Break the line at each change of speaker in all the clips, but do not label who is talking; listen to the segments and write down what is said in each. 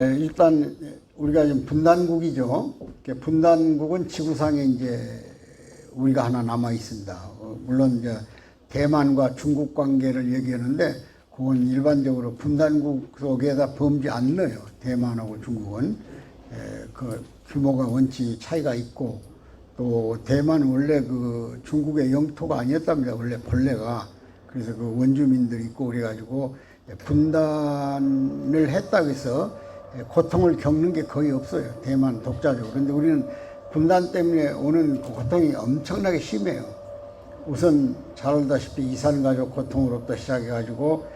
일단 우리가 지금 분단국이죠. 분단국은 지구상에 이제 우리가 하나 남아 있습니다. 물론 이제 대만과 중국 관계를 얘기하는데 그건 일반적으로 분단국 속에다 범지 안 넣어요. 대만하고 중국은 그 규모가 원칙 차이가 있고, 또 대만은 원래 그 중국의 영토가 아니었답니다. 원래 본래가. 그래서 그 원주민들이 있고 그래가지고 분단을 했다고 해서 고통을 겪는 게 거의 없어요. 대만 독자적으로. 그런데 우리는 분단 때문에 오는 그 고통이 엄청나게 심해요. 우선 잘 알다시피 이산가족 고통으로부터 시작해가지고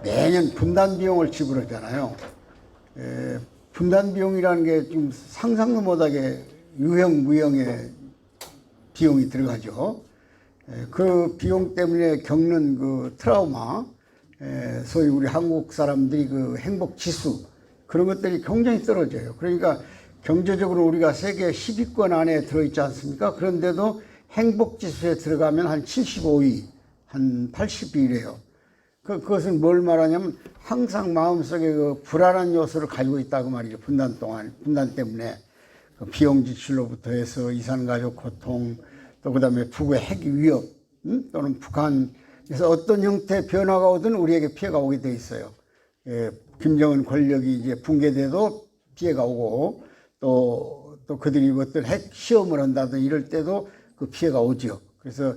매년 분단 비용을 지불하잖아요. 분단 비용이라는 게 지금 상상도 못하게 유형 무형의 비용이 들어가죠. 그 비용 때문에 겪는 그 트라우마, 소위 우리 한국 사람들이 그 행복 지수, 그런 것들이 굉장히 떨어져요. 그러니까 경제적으로 우리가 세계 10위권 안에 들어있지 않습니까? 그런데도 행복 지수에 들어가면 한 75위, 한 80위래요. 그것은 뭘 말하냐면 항상 마음속에 그 불안한 요소를 가지고 있다고 말이죠. 분단 때문에. 그 비용 지출로부터 해서 이산가족 고통, 또 그 다음에 북의 핵 위협, 또는 북한에서 어떤 형태의 변화가 오든 우리에게 피해가 오게 돼 있어요. 김정은 권력이 이제 붕괴돼도 피해가 오고, 또 그들이 어떤 핵 시험을 한다든 이럴 때도 그 피해가 오죠. 그래서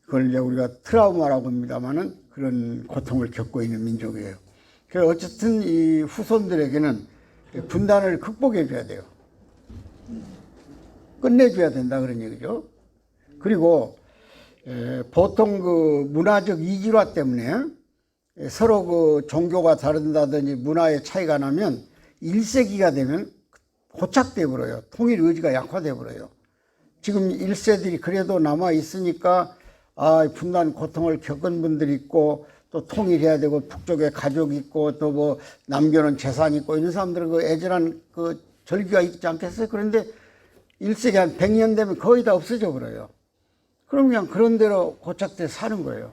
그걸 이제 우리가 트라우마라고 합니다만은 그런 고통을 겪고 있는 민족이에요. 그래서 어쨌든 이 후손들에게는 분단을 극복해 줘야 돼요. 끝내줘야 된다 그런 얘기죠. 그리고 보통 그 문화적 이질화 때문에 서로 그 종교가 다른다든지 문화의 차이가 나면 1세기가 되면 고착돼 버려요. 통일 의지가 약화돼 버려요. 지금 1세들이 그래도 남아 있으니까 분단 고통을 겪은 분들이 있고, 또 통일해야 되고 북쪽에 가족이 있고 또 뭐 남겨놓은 재산이 있고 이런 사람들은 그 애절한 그 절기가 있지 않겠어요? 그런데 1세기 한 100년 되면 거의 다 없어져 버려요. 그럼 그냥 그런 대로 고착돼 사는 거예요.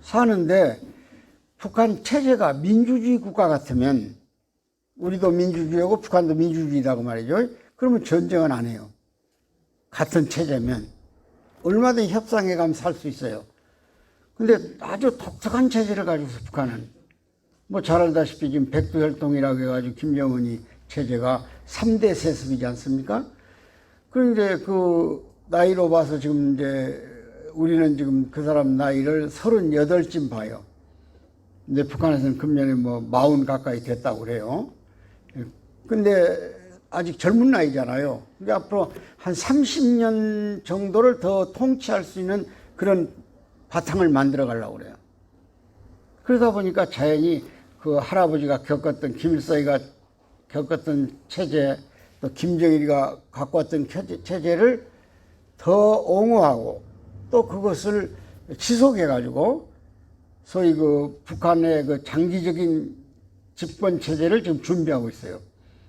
사는데 북한 체제가 민주주의 국가 같으면, 우리도 민주주의고 북한도 민주주의라고 말이죠. 그러면 전쟁은 안 해요. 같은 체제면 얼마든지 협상해 가면 살 수 있어요. 근데 아주 독특한 체제를 가지고 있어요, 북한은. 뭐 잘 알다시피 지금 백두혈통이라고 해가지고 김정은이 체제가 3대 세습이지 않습니까? 그런데 그 나이로 봐서 지금 이제 우리는 지금 그 사람 나이를 38쯤 봐요. 근데 북한에서는 금년에 뭐 40 가까이 됐다고 그래요. 근데 아직 젊은 나이잖아요. 근데 앞으로 한 30년 정도를 더 통치할 수 있는 그런 바탕을 만들어 가려고 그래요. 그러다 보니까 자연히 그 할아버지가 겪었던, 김일성이가 겪었던 체제, 또 김정일이가 갖고 왔던 체제를 더 옹호하고 또 그것을 지속해가지고 소위 그 북한의 그 장기적인 집권 체제를 지금 준비하고 있어요.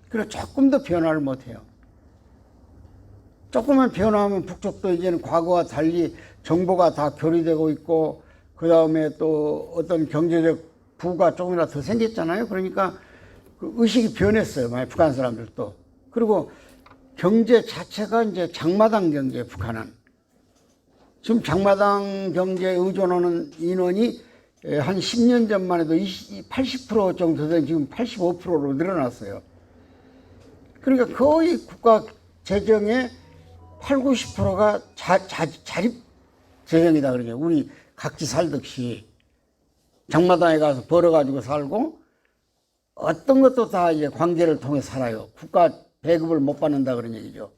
그래서 조금 더 변화를 못해요. 조금만 변화하면 북쪽도 이제는 과거와 달리 정보가 다 교류되고 있고, 그 다음에 또 어떤 경제적 부가 조금이라도 더 생겼잖아요. 그러니까 그 의식이 변했어요. 많이 북한 사람들도. 그리고 경제 자체가 이제 장마당 경제, 북한은. 지금 장마당 경제에 의존하는 인원이 한 10년 전만 해도 80% 정도 된 지금 85%로 늘어났어요. 그러니까 거의 국가 재정의 8, 90%가 자립 재정이다 그러죠. 우리 각지 살듯이 장마당에 가서 벌어가지고 살고, 어떤 것도 다 이제 관계를 통해 살아요. 국가 배급을 못 받는다 그런 얘기죠.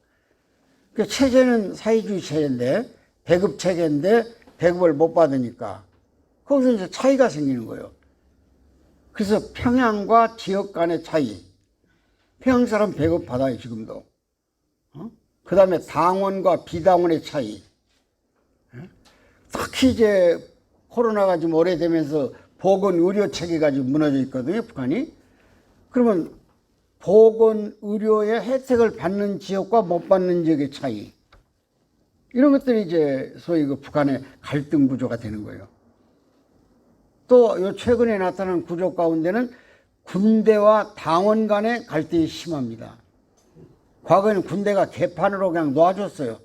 그 체제는 사회주의 체제인데, 배급 체계인데 배급을 못 받으니까 거기서 이제 차이가 생기는 거예요. 그래서 평양과 지역 간의 차이. 평양 사람 배급 받아요, 지금도. 그 다음에 당원과 비당원의 차이. 특히 이제 코로나가 좀 오래되면서 보건의료 체계가 지금 무너져 있거든요, 북한이. 그러면 보건의료의 혜택을 받는 지역과 못 받는 지역의 차이. 이런 것들이 이제 소위 그 북한의 갈등 구조가 되는 거예요. 또 요 최근에 나타난 구조 가운데는 군대와 당원 간의 갈등이 심합니다. 과거에는 군대가 개판으로 그냥 놔줬어요.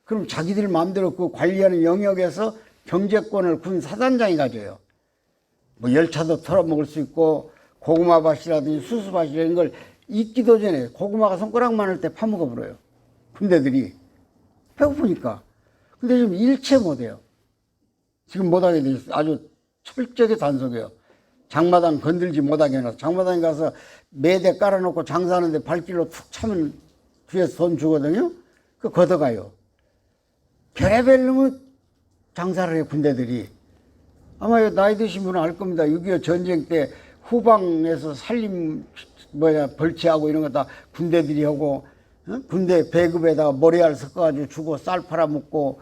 그럼 자기들 마음대로 그 관리하는 영역에서 경제권을 군 사단장이 가져요. 뭐 열차도 털어먹을 수 있고 고구마밭이라든지 수수밭 이런 걸 익기도 전에 고구마가 손가락만 할 때 파먹어버려요. 군대들이. 배고프니까. 근데 지금 일체 못해요. 지금 못하게 돼 있어요. 아주 철저하게 단속해요. 장마당 건들지 못하게 해놔서. 장마당에 가서 매대 깔아놓고 장사하는데 발길로 툭 차면 뒤에서 돈 주거든요. 그 걷어가요. 별의별 놈의 장사를 해요, 군대들이. 아마 나이 드신 분은 알 겁니다. 6.25 전쟁 때 후방에서 벌치하고 이런 거 다 군대들이 하고, 군대 배급에다가 모래알 섞어가지고 주고 쌀 팔아먹고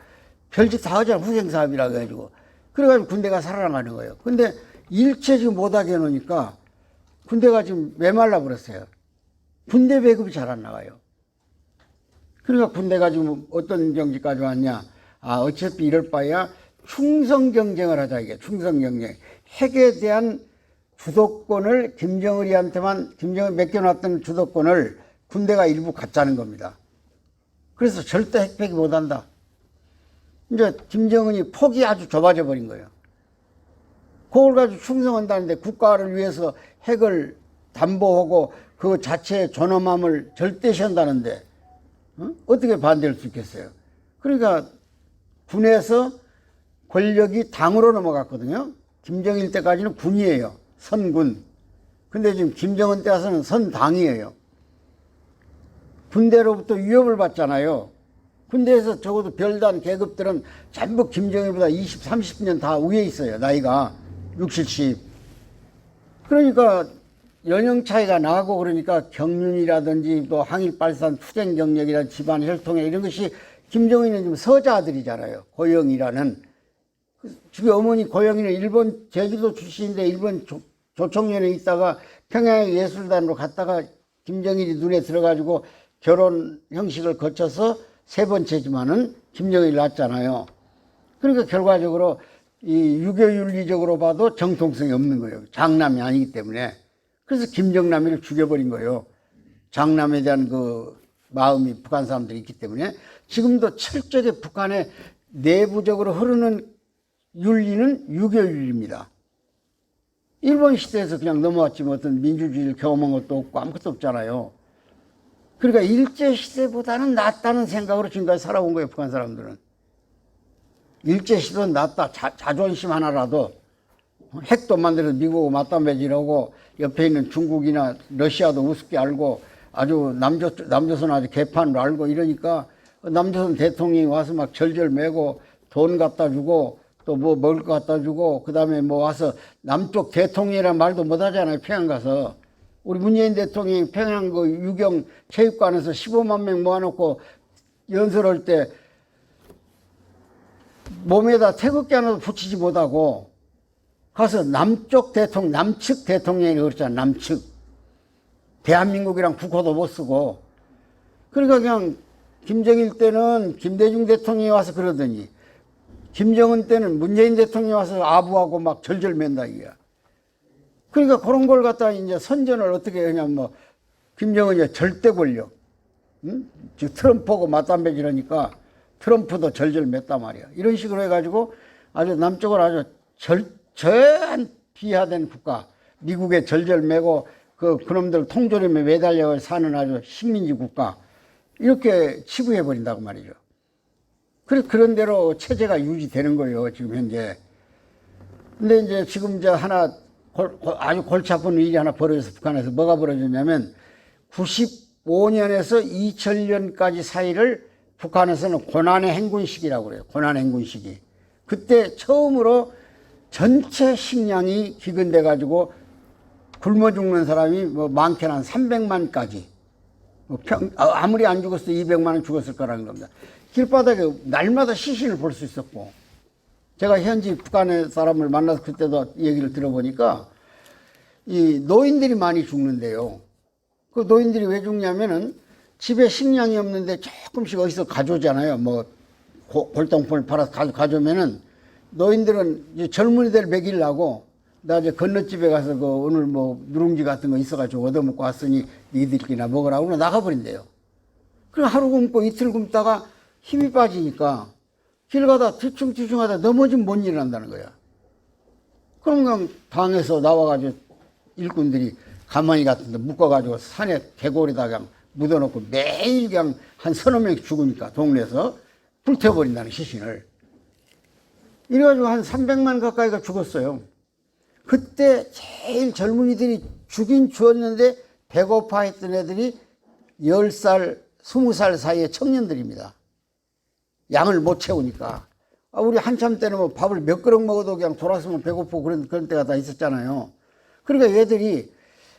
별짓 다 하잖아. 후생사업이라 해가지고. 그래가지고 군대가 살아나가는 거예요. 근데 일체 지금 못하게 해놓으니까 군대가 지금 메말라 버렸어요. 군대 배급이 잘 안 나가요. 그러니까 군대가 지금 어떤 경지까지 왔냐. 어차피 이럴 바에야 충성 경쟁을 하자, 이게. 충성 경쟁. 핵에 대한 주도권을 김정일이 맡겨놨던 주도권을 군대가 일부 갖자는 겁니다. 그래서 절대 핵 폐기 못한다. 이제 김정은이 폭이 아주 좁아져 버린 거예요. 그걸 가지고 충성한다는데 국가를 위해서 핵을 담보하고 그 자체의 존엄함을 절대시한다는데 어떻게 반대할 수 있겠어요? 그러니까 군에서 권력이 당으로 넘어갔거든요. 김정일 때까지는 군이에요. 선군. 근데 지금 김정은 때 와서는 선당이에요. 군대로부터 위협을 받잖아요. 군대에서 적어도 별단 계급들은 전부 김정일보다 20, 30년 다 위에 있어요. 나이가 60, 70. 그러니까 연령 차이가 나고 그러니까 경륜이라든지 또 항일발산 투쟁 경력이라든지 집안 혈통에 이런 것이 김정일은 지금 서자들이잖아요. 고영이라는. 지금 어머니 고영이는 일본 제주도 출신인데 일본 조총련에 있다가 평양의 예술단으로 갔다가 김정일이 눈에 들어가지고 결혼 형식을 거쳐서 세 번째지만은 김정일이 낳았잖아요. 그러니까 결과적으로 이 유교윤리적으로 봐도 정통성이 없는 거예요. 장남이 아니기 때문에. 그래서 김정남이를 죽여버린 거예요. 장남에 대한 그 마음이 북한 사람들이 있기 때문에. 지금도 철저하게 북한의 내부적으로 흐르는 윤리는 유교윤리입니다. 일본 시대에서 그냥 넘어왔지만 어떤 민주주의를 경험한 것도 없고 아무것도 없잖아요. 그러니까 일제시대보다는 낫다는 생각으로 지금까지 살아온 거예요, 북한 사람들은. 일제시대는 낫다. 자존심 하나라도 핵도 만들어서 미국하고 맞담배질하고 옆에 있는 중국이나 러시아도 우습게 알고 아주 남조선 아주 개판으로 알고 이러니까 남조선 대통령이 와서 막 절절 매고 돈 갖다 주고 또 뭐 먹을 거 갖다 주고 그 다음에 뭐 와서 남쪽 대통령이라는 말도 못 하잖아요, 평양 가서. 우리 문재인 대통령이 평양 그 유경 체육관에서 15만 명 모아놓고 연설할 때 몸에다 태극기 하나도 붙이지 못하고 가서 남쪽 대통령, 남측 대통령이 그랬잖아, 남측. 대한민국이랑 국호도 못 쓰고. 그러니까 그냥 김정일 때는 김대중 대통령이 와서 그러더니 김정은 때는 문재인 대통령이 와서 아부하고 막 절절 맨다, 이게. 그러니까 그런 걸 갖다 이제 선전을 어떻게 하냐면 뭐, 김정은이 절대 권력. 응? 지금 트럼프하고 맞담배질 하니까 트럼프도 절절 맸단 말이야. 이런 식으로 해가지고 아주 남쪽을 아주 절저한 비하된 국가. 미국에 절절 매고 그놈들 통조림에 매달려 사는 아주 식민지 국가. 이렇게 치부해버린다고 말이죠. 그런 대로 체제가 유지되는 거예요, 지금 현재. 근데 이제 지금 이제 하나 아주 골치 아픈 일이 하나 벌어져서 북한에서 뭐가 벌어졌냐면 95년에서 2000년까지 사이를 북한에서는 고난의 행군 시기라고 그래요. 고난의 행군 시기. 그때 처음으로 전체 식량이 기근돼 가지고 굶어 죽는 사람이 뭐 많게는 한 300만까지. 아무리 안 죽었어도 200만은 죽었을 거라는 겁니다. 길바닥에 날마다 시신을 볼 수 있었고, 제가 현지 북한의 사람을 만나서 그때도 얘기를 들어보니까 이 노인들이 많이 죽는데요. 그 노인들이 왜 죽냐면은 집에 식량이 없는데 조금씩 어디서 가져오잖아요. 뭐 골동품을 팔아서 가져오면은 노인들은 이제 젊은이들 먹이려고 나 이제 건너집에 가서 그 오늘 뭐 누룽지 같은 거 있어가지고 얻어먹고 왔으니 니들끼리나 먹으라고 그러고 나가버린대요. 그래 하루 굶고 이틀 굶다가 힘이 빠지니까 길 가다 뒤충뒤충하다 넘어지면 못 일어난다는 거야. 그럼 그냥 방에서 나와가지고 일꾼들이 가만히 같은 데 묶어가지고 산에 개골에다 그냥 묻어놓고 매일 그냥 한 서너 명씩 죽으니까 동네에서 불태워버린다는 시신을. 이래가지고 한 300만 가까이가 죽었어요. 그때 제일 젊은이들이 죽인 죽었는데 배고파 했던 애들이 10살, 20살 사이의 청년들입니다. 양을 못 채우니까. 우리 한참 때는 뭐 밥을 몇 그릇 먹어도 그냥 돌아서면 배고프고 그런 때가 다 있었잖아요. 그러니까 얘들이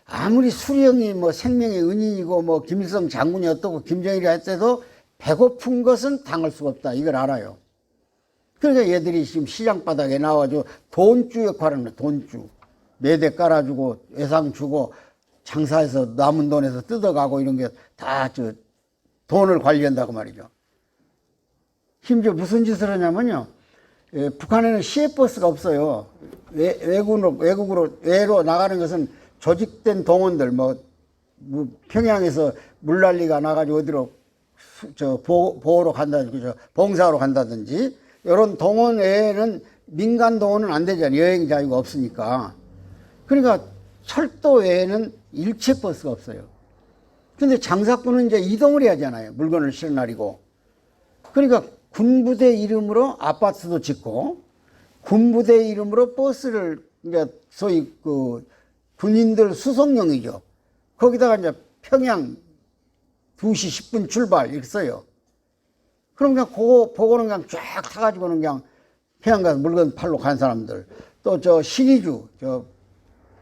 아무리 수령이 뭐 생명의 은인이고 뭐 김일성 장군이 어떻고 김정일이 했대도 배고픈 것은 당할 수가 없다. 이걸 알아요. 그러니까 얘들이 지금 시장 바닥에 나와가지고 돈주 역할을 하는 거예요. 돈주. 매대 깔아주고 외상 주고 장사해서 남은 돈에서 뜯어가고 이런 게 다 저 돈을 관리한다고 말이죠. 심지어 무슨 짓을 하냐면요. 북한에는 시외버스가 없어요. 외로 나가는 것은 조직된 동원들, 뭐 평양에서 물난리가 나가지고 어디로 보호로 간다든지, 봉사하러 간다든지, 이런 동원 외에는 민간 동원은 안 되잖아요. 여행 자유가 없으니까. 그러니까 철도 외에는 일체 버스가 없어요. 근데 장사꾼은 이제 이동을 해야 하잖아요. 물건을 실은 날이고. 그러니까 군부대 이름으로 아파트도 짓고, 군부대 이름으로 버스를, 이제 소위 그 군인들 수송용이죠. 거기다가 이제 평양 2시 10분 출발 이렇게 써요. 그럼 그냥 그거는 그냥 쫙 타가지고는 그냥 평양 가서 물건 팔러 간 사람들. 또 저 신의주, 저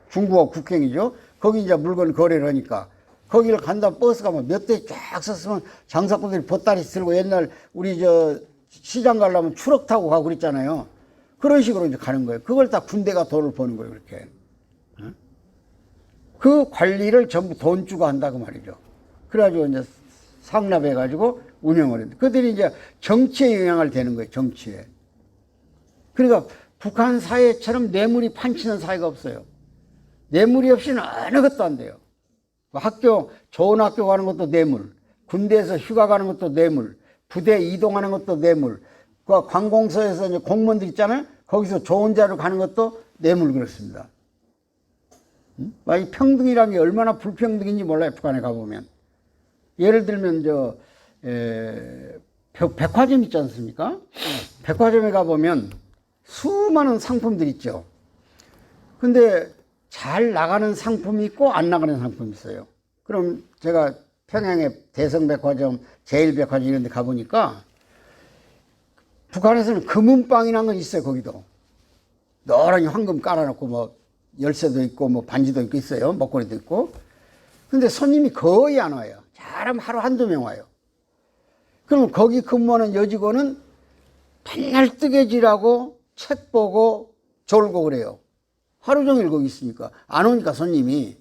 중국어 국경이죠. 거기 이제 물건 거래를 하니까. 거기를 간다 버스가 뭐 몇 대 쫙 섰으면 장사꾼들이 보따리 들고 옛날 우리 저 시장 가려면 추럭 타고 가고 그랬잖아요. 그런 식으로 이제 가는 거예요. 그걸 다 군대가 돈을 버는 거예요, 그렇게. 그 관리를 전부 돈주가 한다고 말이죠. 그래가지고 이제 상납해가지고 운영을 했는데 그들이 이제 정치에 영향을 대는 거예요, 정치에. 그러니까 북한 사회처럼 뇌물이 판치는 사회가 없어요. 뇌물이 없이는 어느 것도 안 돼요. 학교, 좋은 학교 가는 것도 뇌물, 군대에서 휴가 가는 것도 뇌물, 부대 이동하는 것도 뇌물, 그 관공서에서 이제 공무원들 있잖아요. 거기서 좋은 자로 가는 것도 뇌물 그렇습니다. 이 평등이라는 게 얼마나 불평등인지 몰라요, 북한에 가보면. 예를 들면, 백화점 있지 않습니까? 백화점에 가보면 수많은 상품들 있죠. 근데 잘 나가는 상품이 있고 안 나가는 상품이 있어요. 그럼 제가 평양의 대성백화점, 제일백화점 이런 데 가보니까 북한에서는 금은빵이라는 건 있어요, 거기도. 노란이 황금 깔아놓고 뭐 열쇠도 있고 뭐 반지도 있고 있어요. 목걸이도 있고. 근데 손님이 거의 안 와요. 잘하면 하루 한두 명 와요. 그럼 거기 근무하는 여직원은 맨날 뜨개질하고 책 보고 졸고 그래요. 하루 종일 거기 있으니까. 안 오니까 손님이.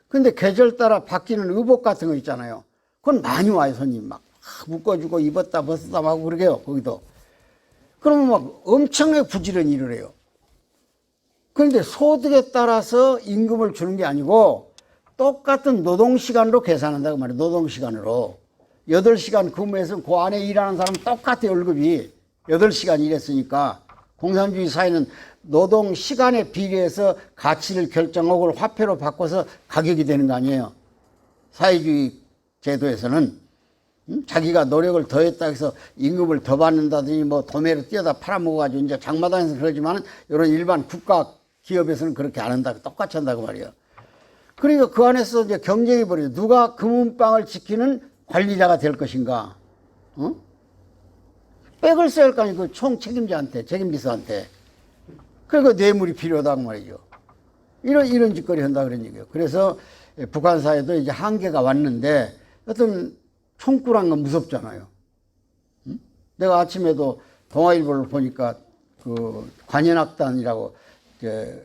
근데 계절 따라 바뀌는 의복 같은 거 있잖아요. 그건 많이 와요, 손님. 막 묶어주고 입었다 벗었다 하고 그러게요, 거기도. 그러면 막 엄청나게 부지런히 일을 해요. 그런데 소득에 따라서 임금을 주는 게 아니고 똑같은 노동시간으로 계산한다고 말이에요. 노동시간으로. 8시간 근무해서 그 안에 일하는 사람은 똑같아요, 월급이. 8시간 일했으니까. 공산주의 사회는 노동시간에 비례해서 가치를 결정하고 화폐로 바꿔서 가격이 되는 거 아니에요. 사회주의 제도에서는. 자기가 노력을 더 했다 해서 임금을 더 받는다더니 뭐 도매로 뛰어다 팔아먹어가지고 이제 장마당에서 그러지만 이런 일반 국가 기업에서는 그렇게 안 한다고 똑같이 한다고 말이에요. 그러니까 그 안에서 이제 경쟁이 벌어요. 누가 금은방을 지키는 관리자가 될 것인가. 백을 써야 할 거 아니에요. 그 총 책임자한테, 책임비서한테. 그러니까 뇌물이 필요하다고 말이죠. 이런 짓거리 한다 그런 얘기예요. 그래서 북한 사회도 이제 한계가 왔는데 어떤 총구란 건 무섭잖아요. 내가 아침에도 동아일보를 보니까 그 관현악단이라고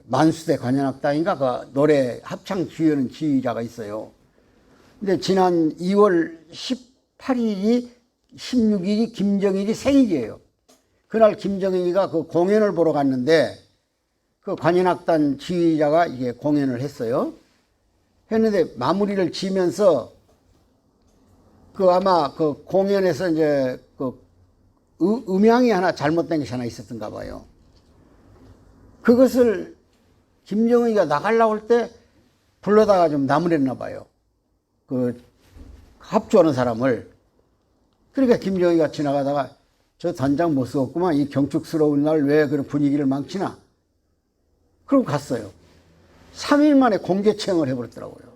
만수대 관현악단인가 그 노래 합창 지휘하는 지휘자가 있어요. 근데 지난 2월 18일이 16일이 김정일이 생일이에요. 그날 김정일이가 그 공연을 보러 갔는데 그 관현악단 지휘자가 이게 공연을 했어요. 했는데 마무리를 지면서 그 아마 그 공연에서 이제 그 음향이 하나 잘못된 것이 하나 있었던가 봐요. 그것을 김정은이가 나가려고 할 때 불러다가 좀 나무랬나 봐요. 그 합주하는 사람을. 그러니까 김정은이가 지나가다가 저 단장 못 쓰겠구만. 이 경축스러운 날 왜 그런 분위기를 망치나. 그러고 갔어요. 3일 만에 공개 채용을 해버렸더라고요.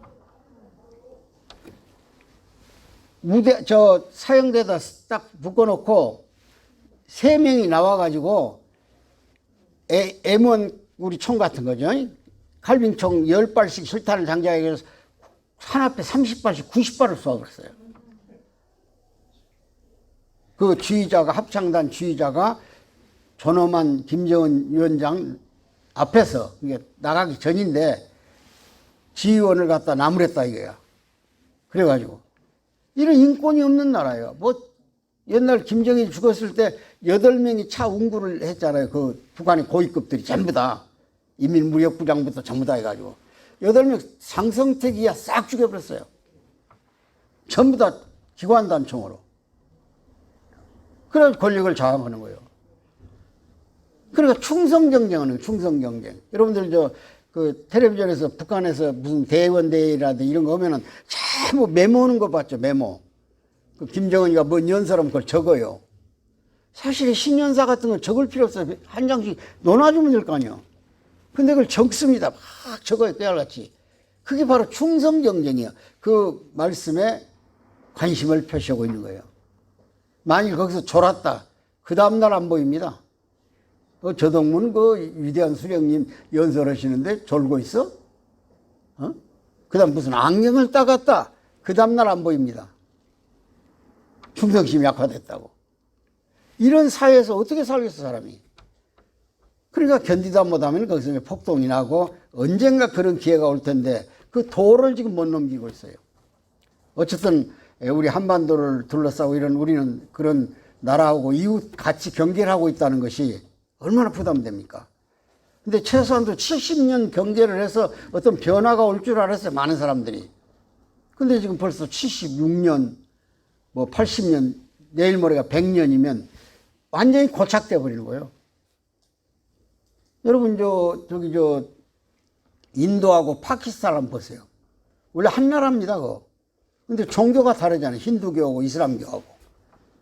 무대, 사형대에다 딱 묶어놓고 3명이 나와가지고 M1 우리 총 같은 거죠. 칼빈총 10발씩 실탄을 장착해서 산 앞에 30발씩 90발을 쏘아버렸어요. 그 지휘자가, 합창단 지휘자가 존엄한 김정은 위원장 앞에서, 이게 나가기 전인데 지휘원을 갖다 나무랬다 이거야. 그래가지고 이런 인권이 없는 나라예요. 뭐 옛날 김정일이 죽었을 때 8명이 차 운구를 했잖아요. 그 북한의 고위급들이 전부 다. 인민무력부장부터 전부 다 해가지고 8명 상성택이야 싹 죽여버렸어요. 전부 다 기관단총으로. 그래서 권력을 장악하는 거예요. 그러니까 충성경쟁하는 충성경쟁. 여러분들 그 텔레비전에서 북한에서 무슨 대원대회라든지 이런 거 오면은 전부 메모하는 거 봤죠, 메모. 그 김정은이가 뭔 연설하면 그걸 적어요. 사실 신년사 같은 건 적을 필요 없어요. 한 장씩 논아주면 될 거 아니에요. 근데 그걸 적습니다. 막 적어요, 깨알같이. 그게 바로 충성경쟁이에요. 그 말씀에 관심을 표시하고 있는 거예요. 만일 거기서 졸았다. 그 다음날 안 보입니다. 저동문 그 위대한 수령님 연설하시는데 졸고 있어? 그 다음 무슨 안경을 따갔다. 그 다음날 안 보입니다. 충성심이 약화됐다고. 이런 사회에서 어떻게 살겠어, 사람이. 그러니까 견디다 못하면 거기서 폭동이 나고 언젠가 그런 기회가 올 텐데 그 도를 지금 못 넘기고 있어요. 어쨌든 우리 한반도를 둘러싸고 이런 우리는 그런 나라하고 이웃 같이 경계를 하고 있다는 것이 얼마나 부담됩니까? 근데 최소한도 70년 경계를 해서 어떤 변화가 올 줄 알았어요, 많은 사람들이. 근데 지금 벌써 76년, 뭐 80년, 내일 모레가 100년이면 완전히 고착돼 버리는 거예요. 여러분, 인도하고 파키스탄 한번 보세요. 원래 한 나라입니다, 그거. 근데 종교가 다르잖아요. 힌두교하고 이슬람교하고.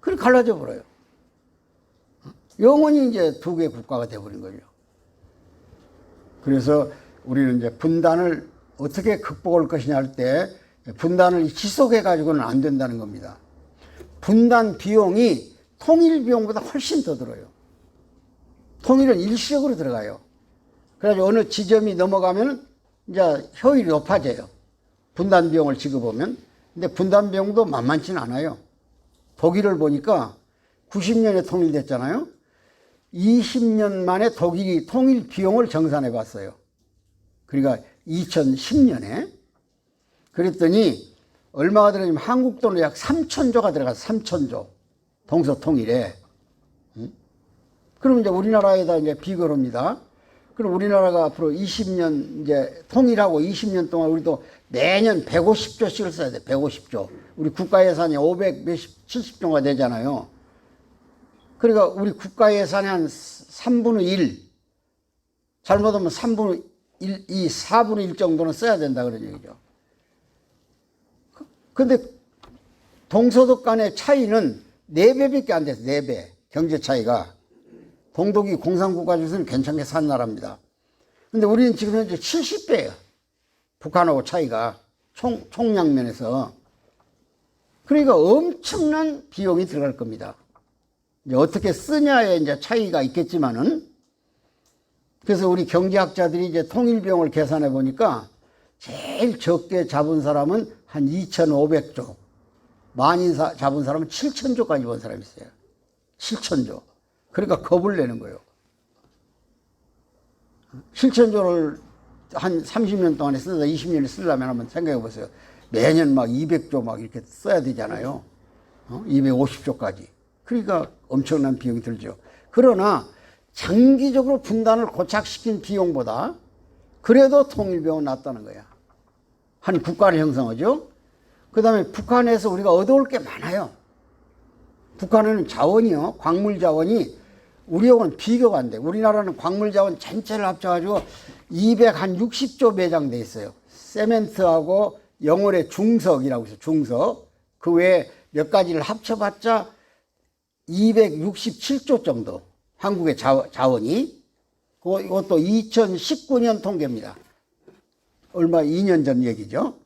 그렇게 갈라져 버려요. 영원히 이제 두 개의 국가가 돼버린 거죠. 그래서 우리는 이제 분단을 어떻게 극복할 것이냐 할 때 분단을 지속해가지고는 안 된다는 겁니다. 분단 비용이 통일 비용보다 훨씬 더 들어요. 통일은 일시적으로 들어가요. 그래가지고 어느 지점이 넘어가면 이제 효율이 높아져요. 분단 비용을 지급하면. 근데 분단 비용도 만만치는 않아요. 독일을 보니까 90년에 통일됐잖아요. 20년 만에 독일이 통일 비용을 정산해 봤어요. 그러니까 2010년에. 그랬더니 얼마가 들어가냐면 한국 돈으로 약 3천조가 들어갔어요. 3천조. 동서통일에. 그럼 이제 우리나라에다 이제 비교를 합니다. 그럼 우리나라가 앞으로 20년 이제 통일하고 20년 동안 우리도 매년 150조씩을 써야 돼. 150조. 우리 국가 예산이 570조가 되잖아요. 그러니까 우리 국가 예산의 한 3분의 1, 잘못하면 3분의 1, 4분의 1 정도는 써야 된다 그런 얘기죠. 근데 동서독 간의 차이는 4배밖에 안 돼서 4배. 경제 차이가. 동독이 공산국가 중에서는 괜찮게 산 나라입니다. 근데 우리는 지금 현재 70배예요. 북한하고 차이가 총량면에서. 그러니까 엄청난 비용이 들어갈 겁니다. 이제 어떻게 쓰냐에 이제 차이가 있겠지만은, 그래서 우리 경제학자들이 이제 통일비용을 계산해 보니까 제일 적게 잡은 사람은 한 2,500조. 많이 잡은 사람은 7,000조까지 본 사람이 있어요. 7,000조. 그러니까 겁을 내는 거예요. 7,000조를 한 30년 동안에 쓰다 20년에 쓰려면 한번 생각해 보세요. 매년 막 200조 막 이렇게 써야 되잖아요. 250조까지. 그러니까 엄청난 비용이 들죠. 그러나 장기적으로 분단을 고착시킨 비용보다 그래도 통일비용은 낫다는 거야. 한 국가를 형성하죠. 그 다음에 북한에서 우리가 얻어올 게 많아요. 북한에는 자원이요, 광물 자원이 우리하고는 비교가 안 돼. 우리나라는 광물 자원 전체를 합쳐가지고 260조 매장돼 있어요. 세멘트하고 영월의 중석이라고 있어요. 중석. 그 외에 몇 가지를 합쳐봤자 267조 정도. 한국의 자원이. 이것도 2019년 통계입니다. 얼마 2년 전 얘기죠.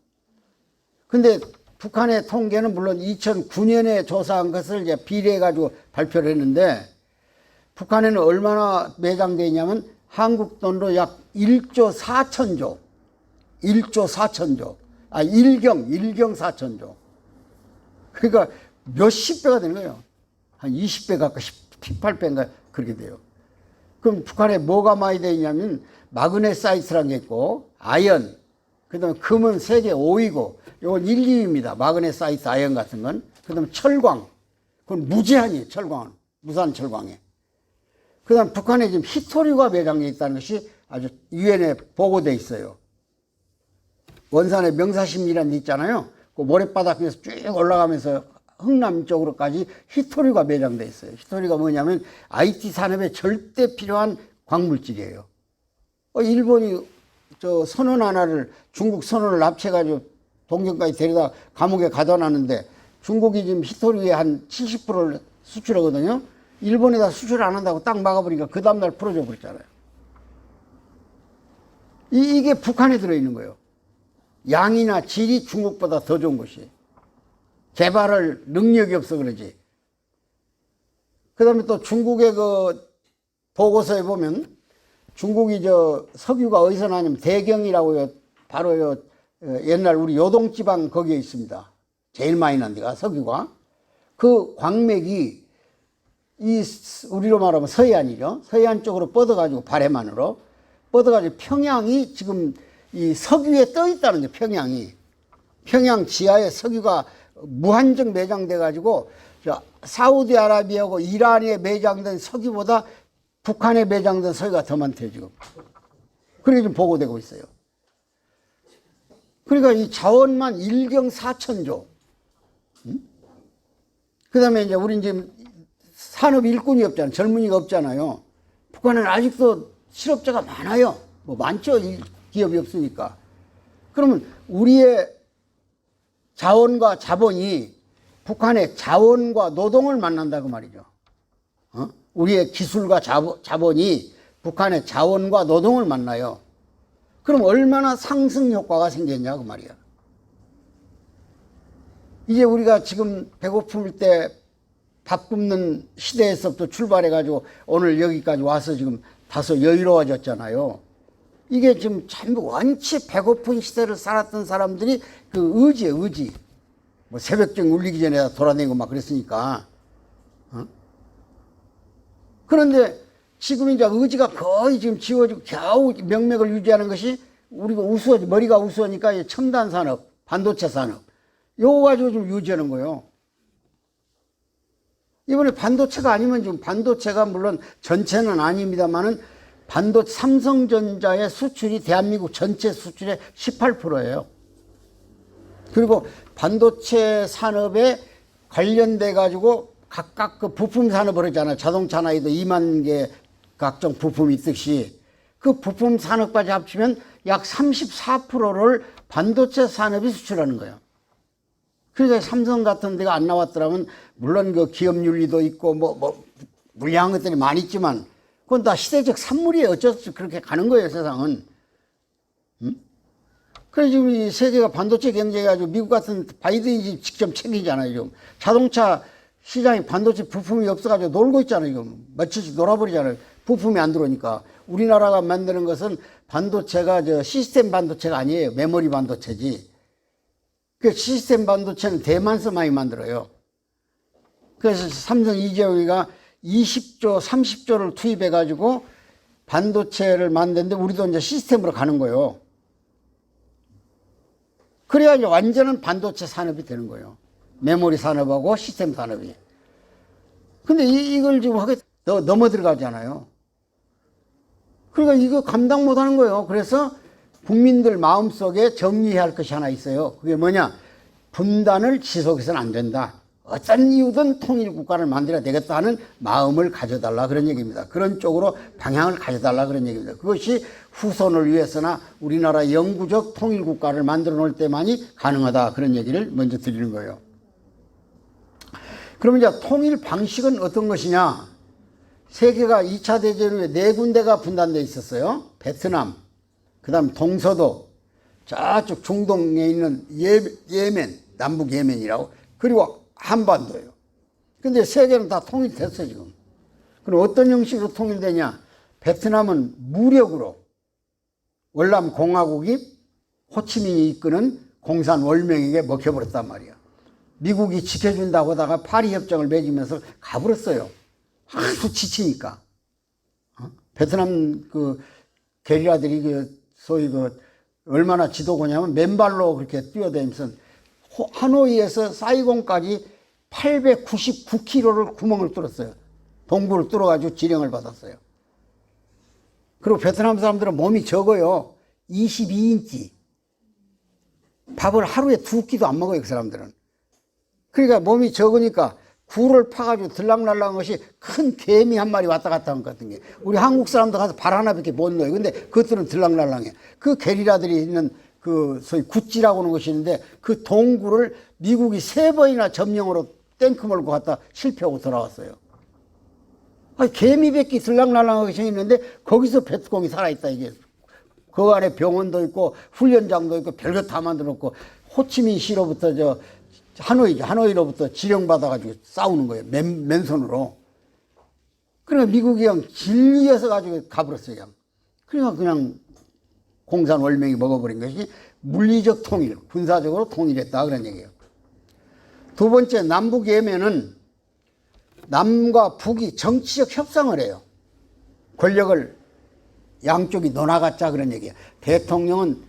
근데 북한의 통계는 물론 2009년에 조사한 것을 이제 비례해가지고 발표를 했는데, 북한에는 얼마나 매장되어 있냐면 한국 돈으로 약 1조 4천조. 1조 4천조. 1경 4천조. 그러니까 몇십 배가 되는 거예요. 한 20배 가까이, 18배인가 그렇게 돼요. 그럼 북한에 뭐가 많이 되어 있냐면 마그네사이트라는 게 있고, 아연, 그 다음에 금은 세계 5위고, 이건 1, 2위입니다. 마그네사이트, 아연 같은 건. 그 다음에 철광. 그건 무제한이에요, 철광은. 무산 철광에. 그 다음 북한에 지금 히토류가 매장되어 있다는 것이 아주 유엔에 보고돼 있어요. 원산의 명사심이라는 데 있잖아요. 그 모래바닥에서 쭉 올라가면서 흥남 쪽으로까지 히토류가 매장되어 있어요. 히토류가 뭐냐면 IT 산업에 절대 필요한 광물질이에요. 일본이 저 선원 하나를, 중국 선원을 납치해가지고 동경까지 데려다 감옥에 가둬 놨는데, 중국이 지금 히토류의 한 70%를 수출하거든요. 일본에다 수출 안 한다고 딱 막아버리니까 그 다음날 풀어줘 버렸잖아요. 이게 북한에 들어있는 거예요. 양이나 질이 중국보다 더 좋은 것이. 개발할 능력이 없어 그러지. 그 다음에 또 중국의 그 보고서에 보면, 중국이 저 석유가 어디서 나냐면 대경이라고요. 바로 옛날 우리 요동지방 거기에 있습니다. 제일 많이 난 데가 석유가. 그 광맥이 우리로 말하면 서해안이죠. 서해안 쪽으로 뻗어가지고 바해만으로 뻗어가지고 평양이 지금 이 석유에 떠 있다는 게, 평양이. 평양 지하에 석유가 무한정 매장돼가지고 사우디아라비아하고 이란에 매장된 석유보다 북한에 매장된 석유가 더 많대요, 지금. 그렇게 좀 보고되고 있어요. 그러니까 이 자원만 1경 4천조. 그 다음에 이제 우리 지금 산업 일꾼이 없잖아요. 젊은이가 없잖아요. 북한은 아직도 실업자가 많아요. 뭐 많죠. 기업이 없으니까. 그러면 우리의 자원과 자본이 북한의 자원과 노동을 만난다고 말이죠. 우리의 기술과 자본이 북한의 자원과 노동을 만나요. 그럼 얼마나 상승 효과가 생겼냐고 말이야. 이제 우리가 지금 배고픔일 때 밥 굶는 시대에서부터 출발해가지고 오늘 여기까지 와서 지금 다소 여유로워졌잖아요. 이게 지금 전부 원체 배고픈 시대를 살았던 사람들이 그 의지예요, 의지. 뭐 새벽경 울리기 전에 돌아다니고 막 그랬으니까. 그런데 지금 이제 의지가 거의 지금 지워지고 겨우 명맥을 유지하는 것이, 우리가 머리가 우스우니까 첨단 산업, 반도체 산업. 요거 가지고 좀 유지하는 거예요. 이번에 반도체가 아니면 지금 반도체가 물론 전체는 아닙니다만은 삼성전자의 수출이 대한민국 전체 수출의 18%예요. 그리고 반도체 산업에 관련돼 가지고 각각 그 부품 산업을 하잖아요. 자동차나 이도 2만 개 각종 부품이 있듯이 그 부품 산업까지 합치면 약 34%를 반도체 산업이 수출하는 거예요. 그러니까 삼성 같은 데가 안 나왔더라면, 물론 그 기업 윤리도 있고 물량한 것들이 많이 있지만 그건 다 시대적 산물이에요. 어쩔 수 없이 그렇게 가는 거예요, 세상은. 그래서 지금 이 세계가 반도체 경제해가지고 미국 같은 바이든이 직접 책임지잖아요, 지금. 자동차 시장에 반도체 부품이 없어가지고 놀고 있잖아요, 지금. 며칠씩 놀아버리잖아요. 부품이 안 들어오니까. 우리나라가 만드는 것은 반도체가 시스템 반도체가 아니에요. 메모리 반도체지. 그 시스템 반도체는 대만서 많이 만들어요. 그래서 삼성 이재용이가 20조, 30조를 투입해가지고 반도체를 만드는데 우리도 이제 시스템으로 가는 거예요. 그래야 이제 완전한 반도체 산업이 되는 거예요. 메모리 산업하고 시스템 산업이. 근데 이걸 지금 하게 넘어 들어가잖아요. 그러니까 이거 감당 못 하는 거예요. 그래서 국민들 마음속에 정리해야 할 것이 하나 있어요. 그게 뭐냐? 분단을 지속해서는 안 된다. 어떤 이유든 통일국가를 만들어야 되겠다 하는 마음을 가져달라 그런 얘기입니다. 그런 쪽으로 방향을 가져달라 그런 얘기입니다. 그것이 후손을 위해서나 우리나라 영구적 통일국가를 만들어 놓을 때만이 가능하다 그런 얘기를 먼저 드리는 거예요. 그러면 이제 통일 방식은 어떤 것이냐? 세계가 2차 대전 후에 4군데가 분단되어 있었어요. 베트남, 그 다음 동서도, 저쪽 중동에 있는 예멘, 남북 예멘이라고, 그리고 한반도예요. 근데 세계는 다 통일됐어 지금. 그럼 어떤 형식으로 통일되냐? 베트남은 무력으로 월남 공화국이 호치민이 이끄는 공산 월명에게 먹혀버렸단 말이야. 미국이 지켜준다고 하다가 파리 협정을 맺으면서 가버렸어요. 하도 지치니까. 베트남 그 게리라들이 소위 얼마나 지도고냐면 맨발로 그렇게 뛰어다니면서 하노이에서 사이공까지 899km를 구멍을 뚫었어요. 동굴을 뚫어가지고 지령을 받았어요. 그리고 베트남 사람들은 몸이 적어요. 22인치. 밥을 하루에 2끼도 안 먹어요, 그 사람들은. 그러니까 몸이 적으니까 굴을 파가지고 들락날락한 것이 큰 개미 한 마리 왔다 갔다 한 것 같은 게. 우리 한국 사람들 가서 발 하나밖에 못 넣어요. 근데 그것들은 들락날락해. 그 게리라들이 있는 그 소위 굿지라고 하는 것이 있는데 그 동굴을 미국이 3번이나 점령으로 탱크 몰고 갔다 실패하고 돌아왔어요. 아니, 개미밖에 들락날락하게 생겼는데 거기서 베트공이 살아있다 이게. 그 안에 병원도 있고 훈련장도 있고 별것 다 만들었고 호치민시로부터 하노이로부터 지령받아가지고 싸우는 거예요. 맨손으로. 그러니까 미국이 그냥 질려서 가지고 가버렸어요. 그냥. 그냥 공산 월명이 먹어버린 것이 물리적 통일, 군사적으로 통일했다 그런 얘기예요. 두 번째, 남북 예멘은 남과 북이 정치적 협상을 해요. 권력을 양쪽이 논아갖자 그런 얘기예요. 대통령은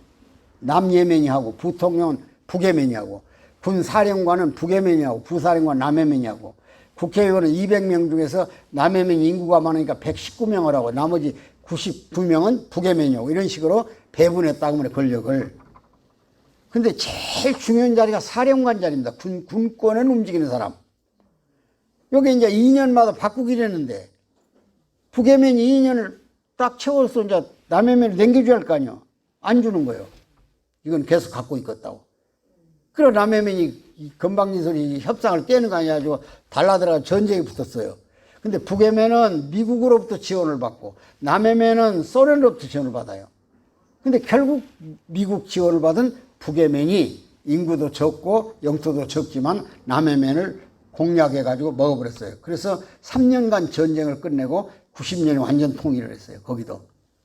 남예멘이 하고 부통령은 북예멘이 하고 군사령관은 북예멘이 하고 부사령관 남예멘이 하고 국회의원은 200명 중에서 남예멘 인구가 많으니까 119명을 하고 나머지 99명은 북예멘이 하고 이런 식으로 배분했다고 하면 권력을. 근데 제일 중요한 자리가 사령관 자리입니다. 군권을 움직이는 사람. 여기 이제 2년마다 바꾸기로 했는데 북예멘이 2년을 딱 채워서 이제 남예멘을 남겨줘야 할 거 아니야. 안 주는 거예요. 이건 계속 갖고 있겠다고. 그래 남예멘이 건방진 소리 협상을 깨는 거 아니야. 가지고 달라들어가 전쟁이 붙었어요. 근데 북예멘은 미국으로부터 지원을 받고 남예멘은 소련으로부터 지원을 받아요. 근데 결국 미국 지원을 받은 북예멘이 인구도 적고 영토도 적지만 남예멘을 공략해가지고 먹어버렸어요. 그래서 3년간 전쟁을 끝내고 90년에 완전 통일을 했어요. 거기도.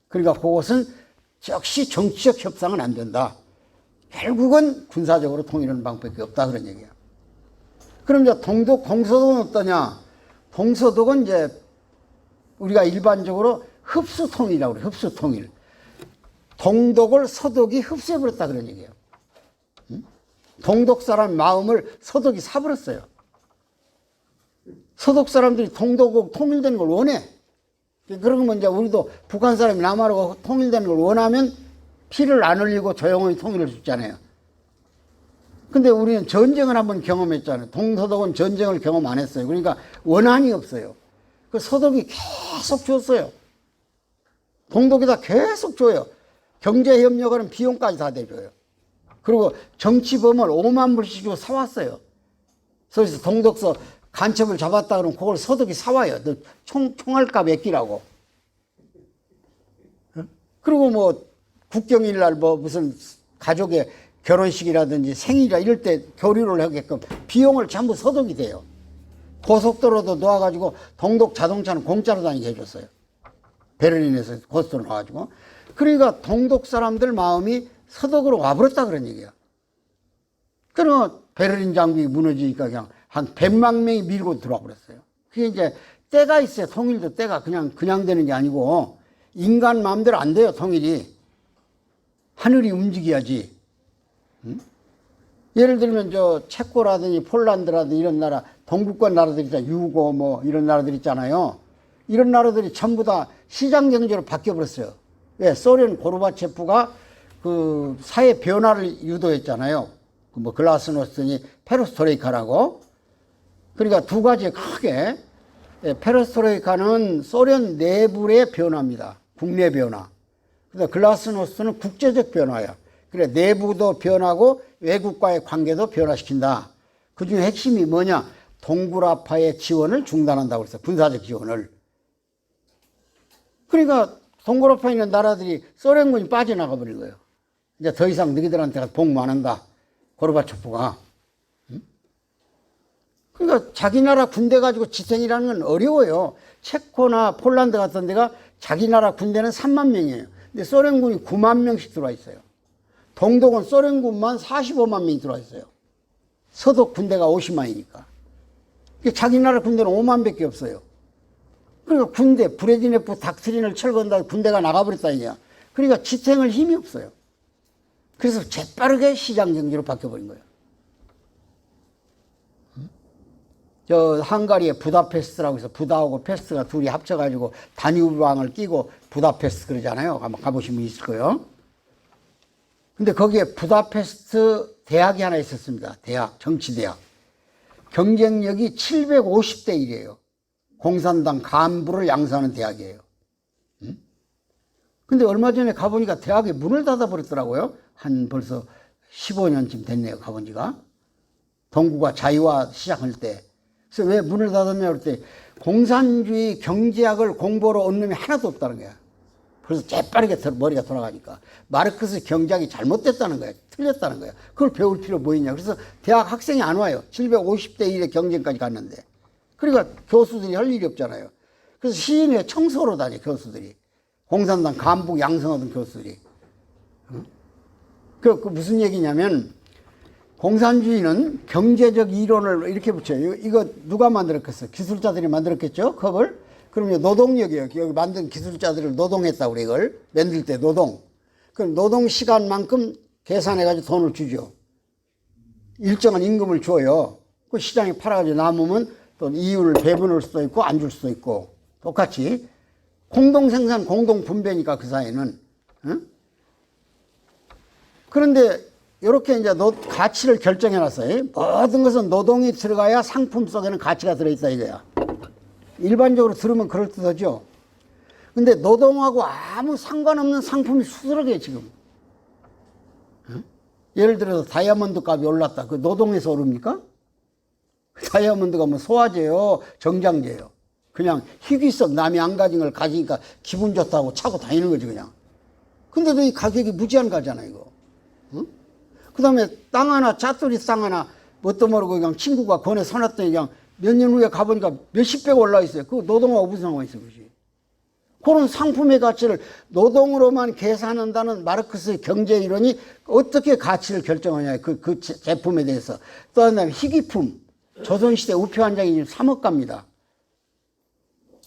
그러니까 그것은 역시 정치적 협상은 안 된다. 결국은 군사적으로 통일하는 방법이 없다 그런 얘기야. 그럼 이제 동서독은 어떠냐? 동서독은 이제 우리가 일반적으로 흡수통일이라고 그래요. 흡수통일. 동독을 서독이 흡수해버렸다 그런 얘기예요. 동독 사람 마음을 서독이 사버렸어요. 서독 사람들이 동독하고 통일되는 걸 원해. 그러면 이제 우리도 북한 사람이 남하고 통일되는 걸 원하면 피를 안 흘리고 조용히 통일을 줬잖아요. 근데 우리는 전쟁을 한번 경험했잖아요. 동서독은 전쟁을 경험 안 했어요. 그러니까 원한이 없어요. 그 서독이 계속 줬어요. 동독에다 계속 줘요. 경제협력하는 비용까지 다 대줘요. 그리고 정치범을 5만 불씩 주고 사왔어요. 그래서 동독서 간첩을 잡았다 그러면 그걸 서독이 사와요. 총알값 맡기라고. 그리고 뭐 국경일날 뭐 무슨 가족의 결혼식이라든지 생일이라 이럴 때 교류를 하게끔 비용을 전부 서독이 돼요. 고속도로도 놓아가지고 동독 자동차는 공짜로 다니게 해줬어요. 베를린에서 고속도로 나와가지고. 그러니까 동독 사람들 마음이 서독으로 와버렸다 그런 얘기야. 그러면 베를린 장벽이 무너지니까 그냥 한 100만 명이 밀고 들어와 버렸어요. 그게 이제 때가 있어요. 통일도 때가 그냥 되는 게 아니고 인간 마음대로 안 돼요. 통일이. 하늘이 움직여야지. 응? 예를 들면 저 체코라든지 폴란드라든지 이런 나라 동북권 나라들 있잖아요. 유고 뭐 이런 나라들 있잖아요. 이런 나라들이 전부 다 시장 경제로 바뀌어버렸어요. 왜? 소련 고르바체프가 그 사회 변화를 유도했잖아요. 뭐 글라스노스니 페레스트로이카라고. 그러니까 두 가지 크게, 페레스트로이카는 소련 내부의 변화입니다. 국내 변화. 그래서 글라스노스는 국제적 변화야. 그래, 내부도 변하고 외국과의 관계도 변화시킨다. 그 중에 핵심이 뭐냐? 동굴아파의 지원을 중단한다고 그랬어요. 군사적 지원을. 그러니까 동굴아파에 있는 나라들이 소련군이 빠져나가 버린 거예요. 이제 더 이상 너희들한테 복무 안 한다. 고르바초프가. 그러니까 자기 나라 군대 가지고 지탱이라는 건 어려워요. 체코나 폴란드 같은 데가 자기 나라 군대는 3만 명이에요. 근데 소련군이 9만 명씩 들어와 있어요. 동독은 소련군만 45만 명이 들어와 있어요. 서독 군대가 50만이니까. 자기 나라 군대는 5만 밖에 없어요. 그러니까 군대, 브레지네프 닥트린을 철거한다 군대가 나가버렸다 이냐. 그러니까 지탱을 힘이 없어요. 그래서 재빠르게 시장 경제로 바뀌어버린 거예요. 저 헝가리의 부다페스트라고 해서 부다하고 페스트가 둘이 합쳐가지고 다뉴브강을 끼고 부다페스트 그러잖아요. 한번 가보신 분 있을 거예요. 근데 거기에 부다페스트 대학이 하나 있었습니다. 대학, 정치대학. 경쟁력이 750대 1이에요. 공산당 간부를 양성하는 대학이에요. 근데 얼마 전에 가보니까 대학이 문을 닫아버렸더라고요. 한 벌써 15년쯤 됐네요. 가본 지가. 동구가 자유화 시작할 때. 그래서 왜 문을 닫았냐 할 때 공산주의 경제학을 공부하러 온 놈이 하나도 없다는 거야. 그래서 재빠르게 머리가 돌아가니까 마르크스 경제학이 잘못됐다는 거야. 틀렸다는 거야. 그걸 배울 필요 뭐 있냐. 그래서 대학 학생이 안 와요. 750대 1의 경쟁까지 갔는데. 그러니까 교수들이 할 일이 없잖아요. 그래서 시인회 청소로 다녀 교수들이. 공산당 간부 양성하던 교수들이. 그 무슨 얘기냐면 공산주의는 경제적 이론을 이렇게 붙여요. 이거 누가 만들었겠어요? 기술자들이 만들었겠죠? 컵을? 그럼 노동력이에요. 여기 만든 기술자들을 노동했다고 그래, 이걸. 만들 때 노동. 그럼 노동 시간만큼 계산해가지고 돈을 주죠. 일정한 임금을 줘요. 그 시장에 팔아가지고 남으면 또 이윤을 배분할 수도 있고 안 줄 수도 있고. 똑같이. 공동생산, 공동분배니까 그 사이는. 응? 그런데 이렇게 이제 가치를 결정해 놨어요. 모든 것은 노동이 들어가야 상품 속에는 가치가 들어있다 이거야. 일반적으로 들으면 그럴듯하죠. 근데 노동하고 아무 상관없는 상품이 수두룩해 지금. 응? 예를 들어서 다이아몬드 값이 올랐다. 그 노동에서 오릅니까? 다이아몬드가 뭐 소화제요, 정장제요. 그냥 희귀성 남이 안 가진 걸 가지니까 기분 좋다고 차고 다니는 거지 그냥. 근데도 이 가격이 무지한 가잖아 이거. 응? 그 다음에 땅 하나, 짜투리 땅 하나, 뭣도 모르고 그냥 친구가 권해 사놨더니 그냥 몇 년 후에 가보니까 몇십 배가 올라 있어요. 그 노동하고 무슨 상관이 있어, 그지? 그런 상품의 가치를 노동으로만 계산한다는 마르크스의 경제 이론이 어떻게 가치를 결정하냐, 그 제품에 대해서. 또 하나 희귀품. 조선시대 우표 한 장이 3억 갑니다.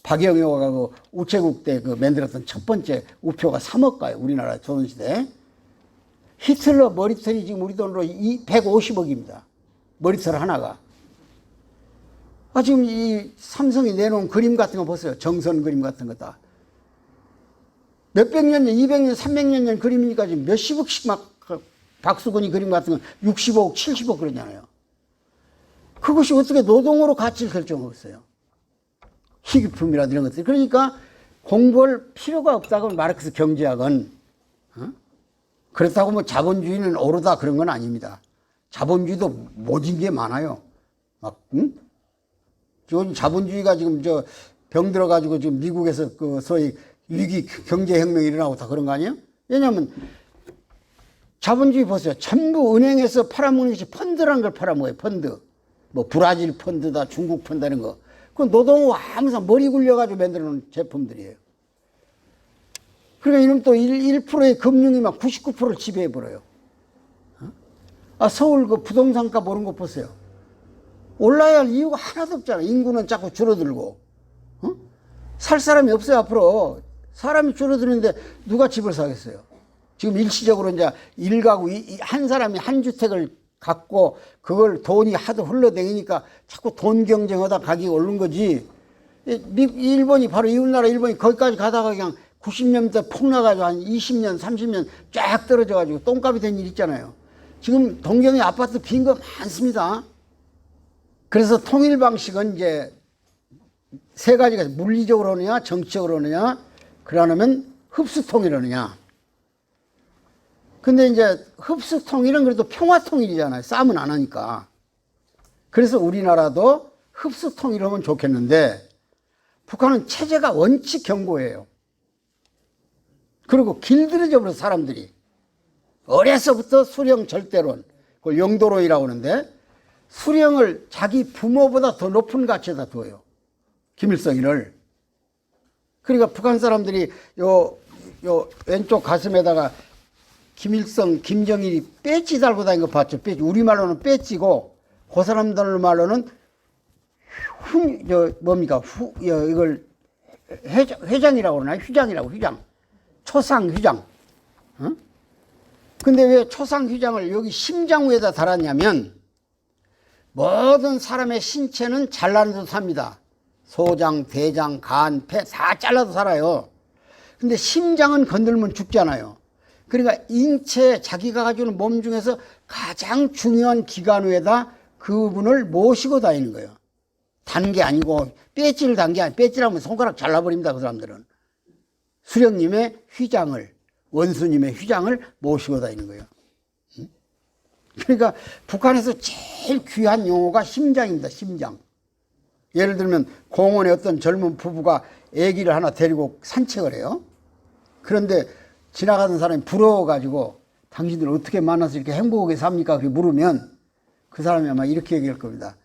박영효가 그 우체국 때 그 만들었던 첫 번째 우표가 3억 가요. 우리나라 조선시대. 히틀러 머리털이 지금 우리 돈으로 150억입니다. 머리털 하나가. 지금 이 삼성이 내놓은 그림 같은 거 보세요. 정선 그림 같은 거다. 몇백 년 전, 200년, 300년 전 그림이니까 지금 몇십억씩 막 박수근이 그림 같은 건 60억, 70억 그러잖아요. 그것이 어떻게 노동으로 가치를 결정하겠어요? 희귀품이라든지 이런 것들. 그러니까 공부할 필요가 없다고 마르크스 경제학은. 그렇다고 뭐 자본주의는 옳다 그런 건 아닙니다. 자본주의도 모진 게 많아요. 막, 응? 지금 자본주의가 지금 병 들어가지고 지금 미국에서 그 소위 위기 경제혁명이 일어나고 다 그런 거 아니에요? 왜냐면 자본주의 보세요. 전부 은행에서 팔아먹는 것이 펀드라는 걸 팔아먹어요. 펀드. 뭐 브라질 펀드다, 중국 펀드 이런 거. 그건 노동하고 항상 머리 굴려가지고 만들어 놓은 제품들이에요. 그러니까 이놈 또 1%의 금융이 막 99%를 지배해버려요. 서울 그 부동산값 오른 거 보세요. 올라야 할 이유가 하나도 없잖아. 인구는 자꾸 줄어들고. 살 사람이 없어요, 앞으로. 사람이 줄어드는데 누가 집을 사겠어요? 지금 일시적으로 이제 일가구, 한 사람이 한 주택을 갖고 그걸 돈이 하도 흘러다니니까 자꾸 돈 경쟁하다 가격이 오른 거지. 일본이 바로 이웃나라 일본이 거기까지 가다가 그냥 90년대 폭 나가지고 한 20년, 30년 쫙 떨어져가지고 똥값이 된 일 있잖아요. 지금 동경에 아파트 빈 거 많습니다. 그래서 통일 방식은 이제 세 가지가 물리적으로 하느냐, 정치적으로 하느냐, 그러면 흡수 통일하느냐. 근데 이제 흡수 통일은 그래도 평화 통일이잖아요. 싸움은 안 하니까. 그래서 우리나라도 흡수 통일하면 좋겠는데 북한은 체제가 원칙 경고예요. 그리고 길들여져 버려 사람들이. 어려서부터 수령 절대론, 그걸 영도론이라고 하는데 수령을 자기 부모보다 더 높은 가치에다 둬요. 김일성이를. 그러니까 북한 사람들이 요 왼쪽 가슴에다가 김일성, 김정일이 배지 달고 다니는 거 봤죠? 배지. 우리말로는 배지고 그 사람들 말로는 이걸 회장이라고 그러나? 휘장이라고, 휘장. 초상 휘장. 어? 근데 왜 초상 휘장을 여기 심장 위에다 달았냐면 모든 사람의 신체는 잘라도 삽니다. 소장, 대장, 간, 폐 다 잘라도 살아요. 근데 심장은 건들면 죽잖아요. 그러니까 인체 자기가 가지고 있는 몸 중에서 가장 중요한 기관 위에다 그분을 모시고 다니는 거예요. 단 게 아니고 배지를 단 게 아니고 배지라면 손가락 잘라버립니다. 그 사람들은. 수령님의 휘장을, 원수님의 휘장을 모시고 다니는 거예요. 그러니까 북한에서 제일 귀한 용어가 심장입니다. 심장. 예를 들면 공원에 어떤 젊은 부부가 아기를 하나 데리고 산책을 해요. 그런데 지나가던 사람이 부러워가지고 당신들 어떻게 만나서 이렇게 행복하게 삽니까? 그렇게 물으면 그 사람이 아마 이렇게 얘기할 겁니다.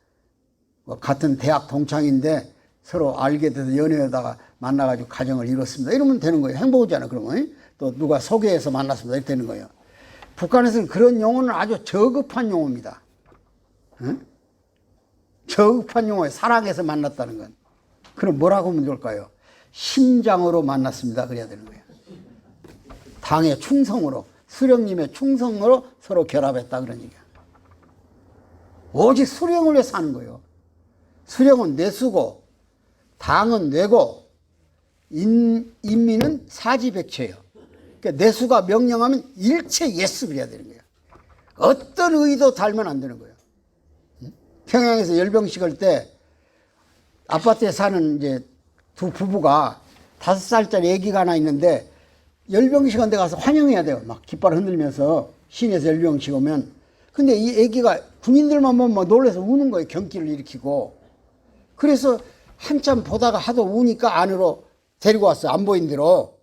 뭐 같은 대학 동창인데 서로 알게 돼서 연애하다가 만나가지고 가정을 이뤘습니다. 이러면 되는 거예요. 행복하잖아요. 그러면 또 누가 소개해서 만났습니다. 이렇게 되는 거예요. 북한에서는 그런 용어는 아주 저급한 용어입니다. 응? 저급한 용어에 사랑해서 만났다는 건. 그럼 뭐라고 하면 좋을까요? 심장으로 만났습니다. 그래야 되는 거예요. 당의 충성으로, 수령님의 충성으로 서로 결합했다. 그런 얘기야. 오직 수령을 위해 사는 거예요. 수령은 내수고, 당은 뇌고, 인민은 사지백체예요. 그러니까 내수가 명령하면 일체 예스 그래야 되는 거예요. 어떤 의도 달면 안 되는 거예요. 평양에서 열병식 할 때 아파트에 사는 이제 두 부부가 5살짜리 아기가 하나 있는데 열병식 한 데 가서 환영해야 돼요. 막 깃발 흔들면서 시내에서 열병식 오면. 근데 이 아기가 군인들만 보면 막 놀라서 우는 거예요. 경기를 일으키고. 그래서 한참 보다가 하도 우니까 안으로 데리고 왔어요. 안 보인 대로.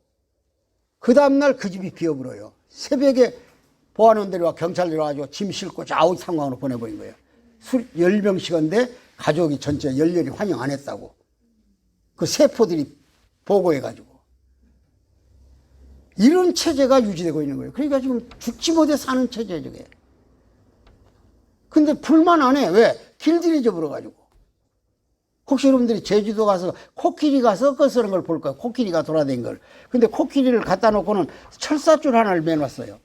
그 다음날 그 집이 비어버려요. 새벽에 보안원들이 와 경찰들이 와가지고 짐 싣고 아웃 상황으로 보내버린 거예요. 열병식인데 가족이 전체 열렬히 환영 안 했다고. 그 세포들이 보고해가지고. 이런 체제가 유지되고 있는 거예요. 그러니까 지금 죽지 못해 사는 체제예요, 저게. 근데 불만 안 해. 왜? 길들여져 버려가지고. 혹시 여러분들이 제주도 가서 코끼리가 섞어서 그런 걸 볼 거예요. 코끼리가 돌아다닌 걸. 근데 코끼리를 갖다 놓고는 철사줄 하나를 매놨어요.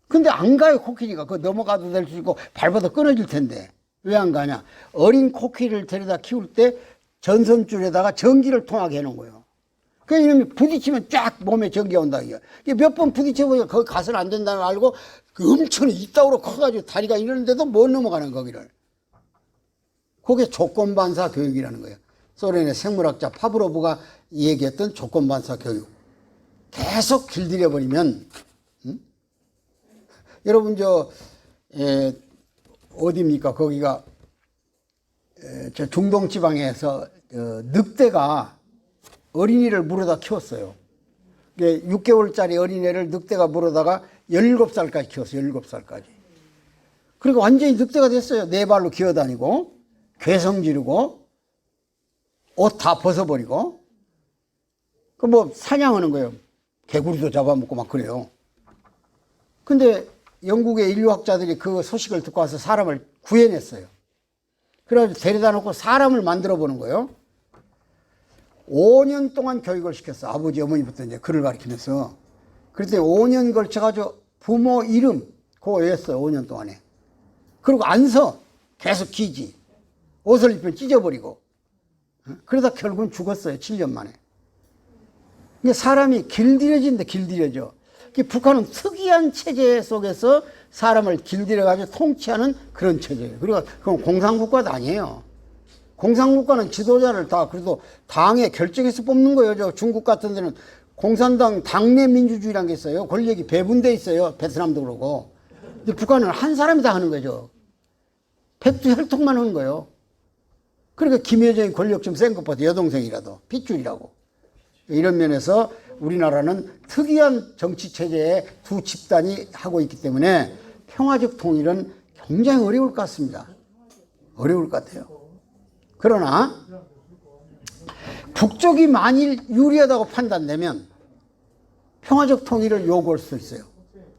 근데 안 가요, 코끼리가. 그거 넘어가도 될 수 있고 밟아도 끊어질 텐데. 왜 안 가냐? 어린 코끼리를 데려다 키울 때 전선줄에다가 전기를 통하게 해놓은 거예요. 그러니까 이놈이 부딪히면 쫙 몸에 전기가 온다. 몇 번 부딪혀보니까 거기 가서는 안 된다는 걸 알고 그 엄청 이따구로 커가지고 다리가 이러는데도 못 넘어가는 거기를. 그게 조건반사 교육이라는 거예요. 소련의 생물학자 파브로브가 얘기했던 조건반사 교육. 계속 길들여버리면, 여러분, 어디입니까? 거기가, 저 중동 지방에서, 늑대가 어린이를 물어다 키웠어요. 6개월짜리 어린애를 늑대가 물어다가 17살까지 키웠어요. 17살까지. 그리고 완전히 늑대가 됐어요. 네 발로 기어다니고, 괴성 지르고, 옷 다 벗어버리고, 사냥하는 거예요. 개구리도 잡아먹고 막 그래요. 근데 영국의 인류학자들이 그 소식을 듣고 와서 사람을 구해냈어요. 그래가지고 데려다 놓고 사람을 만들어 보는 거예요. 5년 동안 교육을 시켰어. 아버지, 어머니부터 이제 글을 가르치면서. 그랬더니 5년 걸쳐가지고 부모 이름, 그거 외웠어요. 5년 동안에. 그리고 안 서. 계속 기지. 옷을 입으면 찢어버리고. 그러다 결국은 죽었어요. 7년 만에. 이게 사람이 길들여진다, 길들여져. 북한은 특이한 체제 속에서 사람을 길들여가지고 통치하는 그런 체제예요. 그리고 그건 공산국가도 아니에요. 공산국가는 지도자를 다 그래도 당에 결정해서 뽑는 거예요. 저 중국 같은 데는 공산당 당내 민주주의라는 게 있어요. 권력이 배분돼 있어요. 베트남도 그러고. 근데 북한은 한 사람이 다 하는 거죠. 백두혈통만 하는 거예요. 그러니까 김여정이 권력 좀 센 것보다 여동생이라도 핏줄이라고. 이런 면에서 우리나라는 특이한 정치체제에 두 집단이 하고 있기 때문에 평화적 통일은 굉장히 어려울 것 같습니다. 어려울 것 같아요. 그러나 북쪽이 만일 유리하다고 판단되면 평화적 통일을 요구할 수 있어요.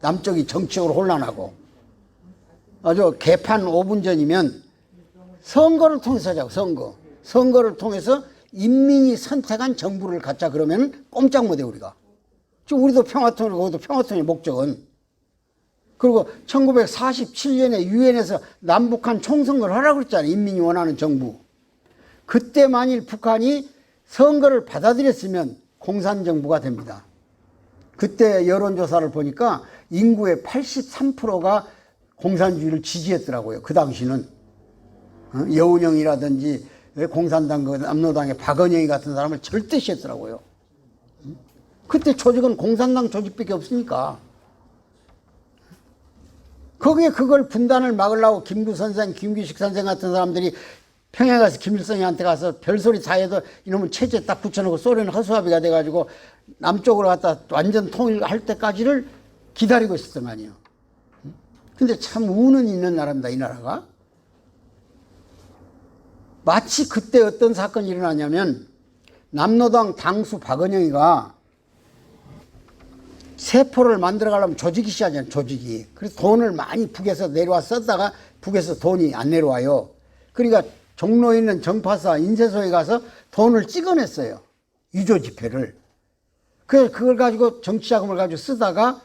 남쪽이 정치적으로 혼란하고 아주 개판 5분 전이면 선거를 통해서 하자고. 선거를 통해서 인민이 선택한 정부를 갖자 그러면 꼼짝 못해 우리가. 지금 우리도 평화통일, 거기도 평화통일 목적은. 그리고 1947년에 유엔에서 남북한 총선거를 하라고 그랬잖아요. 인민이 원하는 정부. 그때 만일 북한이 선거를 받아들였으면 공산정부가 됩니다. 그때 여론조사를 보니까 인구의 83%가 공산주의를 지지했더라고요. 그 당시는. 여운형이라든지 공산당, 남로당의 박은영이 같은 사람을 절대 싫어했더라고요. 그때 조직은 공산당 조직밖에 없으니까. 거기에 그걸 분단을 막으려고 김구 선생, 김규식 선생 같은 사람들이 평양에 가서 김일성한테 가서 별소리 다 해도 이놈은 체제 딱 붙여놓고 소련 허수아비가 돼가지고 남쪽으로 갔다 완전 통일할 때까지를 기다리고 있었던 거 아니에요. 근데 참 운은 있는 나라입니다, 이 나라가. 마치 그때 어떤 사건이 일어나냐면 남로당 당수 박은영이가 세포를 만들어 가려면 조직이 시작하잖아요. 조직이. 그래서 돈을 많이 북에서 내려와 썼다가 북에서 돈이 안 내려와요. 그러니까 종로에 있는 정파사 인쇄소에 가서 돈을 찍어냈어요. 유조 지폐를. 그래서 그걸 가지고 정치자금을 가지고 쓰다가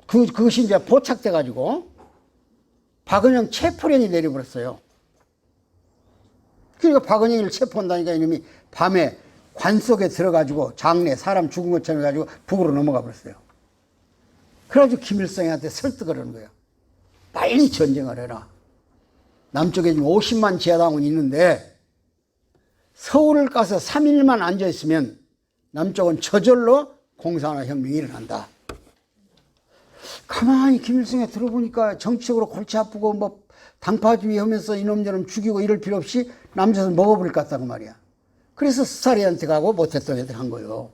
그것이 이제 포착돼 가지고 박은영 체포령이 내려버렸어요. 그러니까 박은영을 체포한다니까 이놈이 밤에 관 속에 들어가지고 장례 사람 죽은 것처럼 해가지고 북으로 넘어가 버렸어요. 그래가지고 김일성한테 설득을 하는 거예요. 빨리 전쟁을 해라. 남쪽에 지금 50만 지하당원이 있는데 서울을 가서 3일만 앉아있으면 남쪽은 저절로 공산화혁명이 일어난다. 가만히 김일성에 들어보니까 정치적으로 골치 아프고 뭐 당파주의 하면서 이놈저놈 죽이고 이럴 필요 없이 남자들 먹어버릴 것 같다고 말이야. 그래서 스타린한테 가고 모태솔에 한 거예요.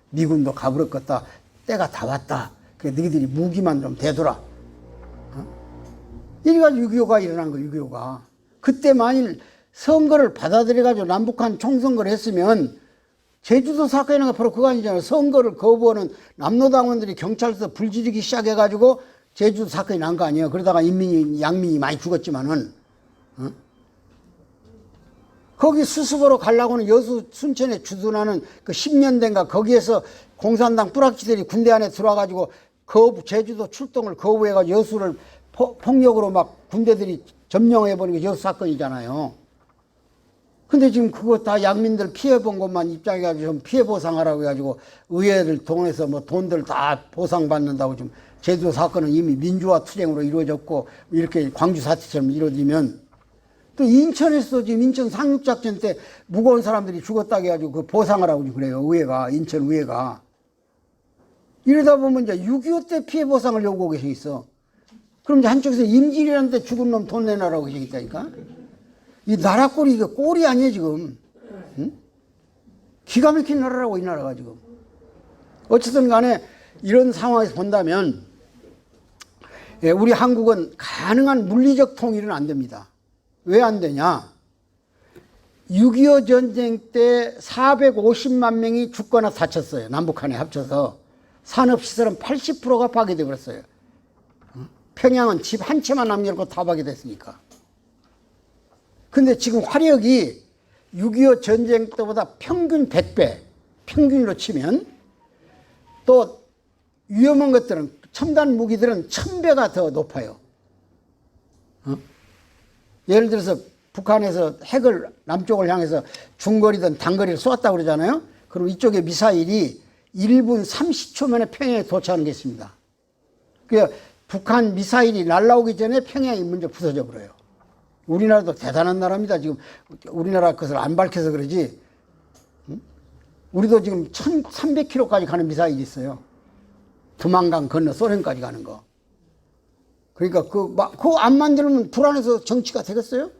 미군도 가버렸겠다. 때가 다 왔다. 그러니까 너희들이 무기만 좀 대둬라. 이래가지고 6.25가 일어난 거예요. 6.25가. 그때 만일 선거를 받아들여가지고 남북한 총선거를 했으면 제주도 사건이나 바로 그거 아니잖아요. 선거를 거부하는 남로당원들이 경찰서 불지르기 시작해가지고 제주도 사건이 난 거 아니에요. 그러다가 양민이 많이 죽었지만은. 거기 수습으로 가려고는 여수 순천에 주둔하는 그 10년 된가 거기에서 공산당 뿌락지들이 군대 안에 들어와가지고 제주도 출동을 거부해가지고 여수를 폭력으로 막 군대들이 점령해버린 게 여수 사건이잖아요. 근데 지금 그거 다 양민들 피해본 것만 입장해가지고 좀 피해 보상하라고 해가지고 의회를 통해서 뭐 돈들 다 보상받는다고 지금 제주도 사건은 이미 민주화 투쟁으로 이루어졌고 이렇게 광주 사태처럼 이루어지면 또 인천에서 지금 인천 상륙작전 때 무거운 사람들이 죽었다고 해가지고 그 보상하라고 그래요. 의회가, 인천 의회가. 이러다 보면 이제 6.25 때 피해 보상을 요구하고 계시겠어. 그럼 이제 한쪽에서 임질이라는 데 죽은 놈 돈 내놔라고 계시겠다니까. 이 나라 꼴이 이게 꼴이 아니에요, 지금. 응? 기가 막힌 나라라고, 이 나라가 지금. 어쨌든 간에 이런 상황에서 본다면, 우리 한국은 가능한 물리적 통일은 안 됩니다. 왜 안 되냐? 6.25 전쟁 때 450만 명이 죽거나 다쳤어요. 남북한에 합쳐서. 산업시설은 80%가 파괴되어 버렸어요. 평양은 집 한 채만 남겨놓고 다 파괴됐으니까. 근데 지금 화력이 6.25 전쟁 때보다 평균 100배, 평균으로 치면 또 위험한 것들은 첨단 무기들은 1000배가 더 높아요. 예를 들어서 북한에서 핵을 남쪽을 향해서 중거리든 단거리를 쏘았다고 그러잖아요. 그럼 이쪽에 미사일이 1분 30초 만에 평양에 도착하는 게 있습니다. 그러니까 북한 미사일이 날아오기 전에 평양이 먼저 부서져 버려요. 우리나라도 대단한 나라입니다. 지금 우리나라 것을 안 밝혀서 그러지. 우리도 지금 1300km까지 가는 미사일이 있어요. 두만강 건너 소련까지 가는 거. 그러니까 그거 안 만들면 불안해서 정치가 되겠어요?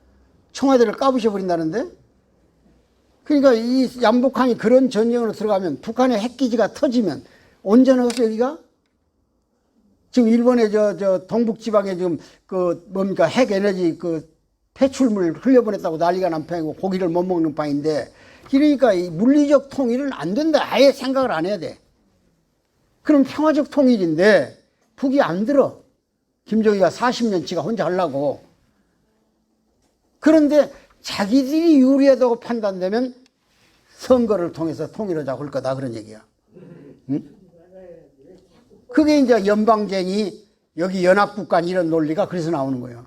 청와대를 까부셔버린다는데? 그러니까 이 남북한이 그런 전쟁으로 들어가면 북한의 핵기지가 터지면 온전하겠어, 여기가? 지금 일본의 저 동북지방에 지금 뭡니까 핵 에너지 폐출물 흘려보냈다고 난리가 난 판이고 고기를 못 먹는 판인데, 그러니까 이 물리적 통일은 안 된다. 아예 생각을 안 해야 돼. 그럼 평화적 통일인데 북이 안 들어. 김정희가 40년치가 혼자 하려고. 그런데 자기들이 유리하다고 판단되면 선거를 통해서 통일하자고 할 거다, 그런 얘기야. 응? 그게 이제 연방제니 여기 연합국가 이런 논리가 그래서 나오는 거예요.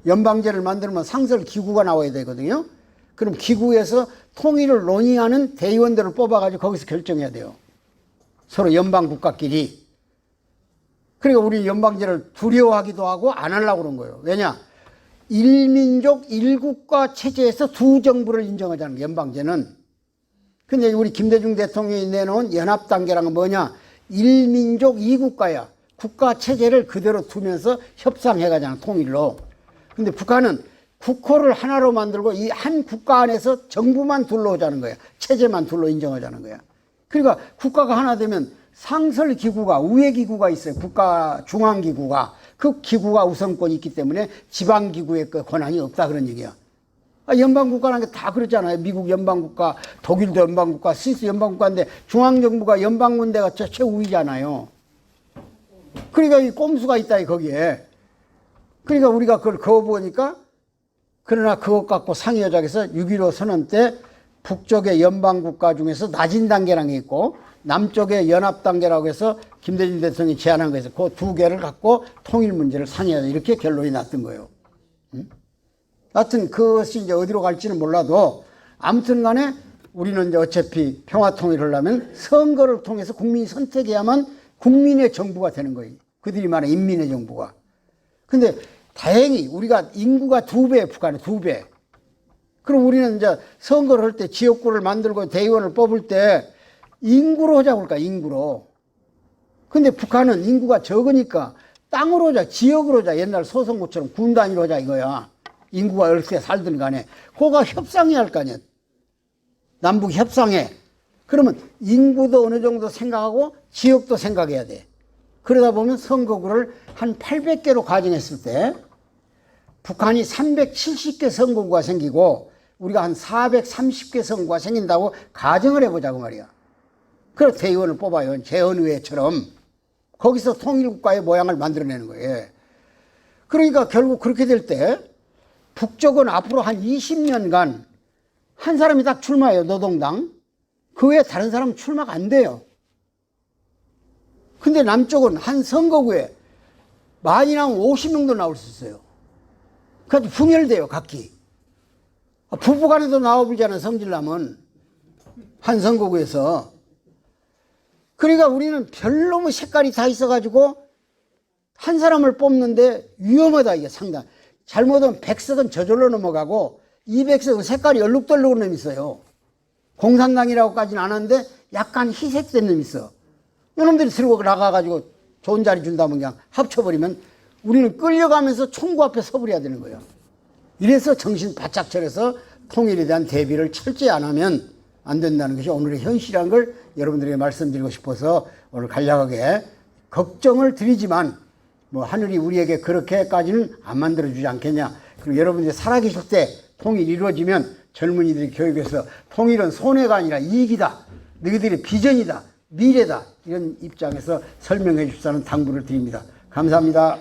연방제를 만들면 상설기구가 나와야 되거든요. 그럼 기구에서 통일을 논의하는 대의원들을 뽑아가지고 거기서 결정해야 돼요. 서로 연방국가끼리. 그러니까 우리 연방제를 두려워하기도 하고 안 하려고 그런 거예요. 왜냐? 일민족 일국가 체제에서 두 정부를 인정하자는 거예요, 연방제는. 근데 우리 김대중 대통령이 내놓은 연합단계란 건 뭐냐? 일민족 이국가야. 국가 체제를 그대로 두면서 협상해가잖아, 통일로. 근데 북한은 국호를 하나로 만들고 이 한 국가 안에서 정부만 둘러오자는 거야. 체제만 둘러 인정하자는 거야. 그러니까 국가가 하나 되면 상설기구가, 우회기구가 있어요. 국가 중앙기구가. 그 기구가 우선권이 있기 때문에 지방기구의 권한이 없다, 그런 얘기야. 연방국가라는 게 다 그렇잖아요. 미국 연방국가, 독일도 연방국가, 스위스 연방국가인데 중앙정부가 연방군대가 최우위잖아요. 그러니까 이 꼼수가 있다, 거기에. 그러니까 우리가 그걸 거부하니까, 그러나 그것 갖고 상의하자고 해서 6.15 선언 때 북쪽의 연방국가 중에서 낮은 단계라는 게 있고 남쪽의 연합단계라고 해서 김대중 대통령이 제안한 거에서 그 두 개를 갖고 통일 문제를 상의하자, 이렇게 결론이 났던 거예요. 하여튼 그것이 이제 어디로 갈지는 몰라도 아무튼 간에 우리는 이제 어차피 평화 통일을 하려면 선거를 통해서 국민이 선택해야만 국민의 정부가 되는 거예요. 그들이 말하는 인민의 정부가. 근데 다행히 우리가 인구가 2배, 북한의 2배. 그럼 우리는 이제 선거를 할 때 지역구를 만들고 대의원을 뽑을 때 인구로 하자고 할까, 인구로. 근데 북한은 인구가 적으니까 땅으로 하자, 지역으로 하자. 옛날 소선구처럼 군 단위로 하자, 이거야. 인구가 어떻게 살든 간에. 그거가 협상해야 할 거 아니야. 남북 협상해. 그러면 인구도 어느 정도 생각하고 지역도 생각해야 돼. 그러다 보면 선거구를 한 800개로 가정했을 때 북한이 370개 선거구가 생기고 우리가 한 430개 선거구가 생긴다고 가정을 해보자고 말이야. 그래서 대의원을 뽑아요. 재헌의회처럼. 거기서 통일국가의 모양을 만들어내는 거예요. 그러니까 결국 그렇게 될 때 북쪽은 앞으로 한 20년간 한 사람이 딱 출마해요, 노동당. 그 외에 다른 사람은 출마가 안 돼요. 근데 남쪽은 한 선거구에 많이 나오면 50명도 나올 수 있어요. 그래서 분열돼요, 각기. 부부간에도 나와보잖아요, 성질나면. 한 선거구에서. 그러니까 우리는 별로 뭐 색깔이 다 있어가지고 한 사람을 뽑는데 위험하다, 이게 상당히. 잘못하면 100석은 저절로 넘어가고 200석은 색깔이 얼룩덜룩한 놈이 있어요. 공산당이라고까지는 안 하는데 약간 희색된 놈이 있어. 이놈들이 들고 나가가지고 좋은 자리 준다면 그냥 합쳐버리면 우리는 끌려가면서 총구 앞에 서버려야 되는 거예요. 이래서 정신 바짝 차려서 통일에 대한 대비를 철저히 안 하면 안 된다는 것이 오늘의 현실이라는 걸 여러분들에게 말씀드리고 싶어서 오늘 간략하게 걱정을 드리지만 뭐 하늘이 우리에게 그렇게까지는 안 만들어주지 않겠냐. 그리고 여러분들이 살아계실 때 통일이 이루어지면 젊은이들이 교육에서 통일은 손해가 아니라 이익이다. 너희들의 비전이다. 미래다. 이런 입장에서 설명해 주시라는 당부를 드립니다. 감사합니다.